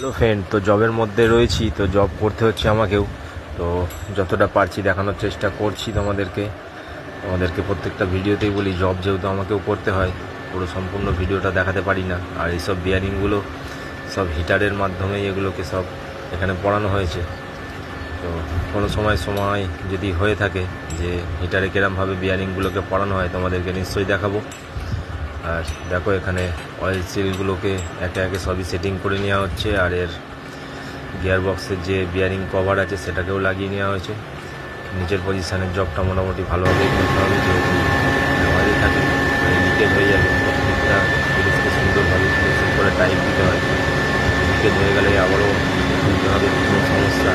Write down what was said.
তো ফ্রেন্ড, তো জবের মধ্যে রয়েছি, তো জব করতে হচ্ছে আমাকেও। তো যতটা পারছি দেখানোর চেষ্টা করছি তোমাদেরকে প্রত্যেকটা ভিডিওতেই বলি, জব যেহেতু আমাকেও করতে হয়, পুরো সম্পূর্ণ ভিডিওটা দেখাতে পারি না। আর এইসব বিয়ারিংগুলো সব হিটারের মাধ্যমেই এগুলোকে সব এখানে পড়ানো হয়েছে। তো কোনো সময় যদি হয়ে থাকে যে হিটারে কিরমভাবে বিয়ারিংগুলোকে পড়ানো হয়, তোমাদেরকে নিশ্চয়ই দেখাবো। আর দেখো, এখানে অয়েল সিলগুলোকে একে একে সবই সেটিং করে নেওয়া হচ্ছে। আর এর গিয়ার বক্সের যে বিয়ারিং কভার আছে সেটাকেও লাগিয়ে নেওয়া হয়েছে। নিচের পজিশানের জবটা মোটামুটি ভালোভাবেই করতে হবে, যেহেতু নেওয়ারই থাকে, লিকেজ হয়ে যাবে। প্রত্যেকটা জিনিসকে সুন্দরভাবে ফিনিশিং করে টাইপ দিতে হয়। লিকেজ হয়ে গেলে আবারও খুলতে হবে, কোনো সমস্যা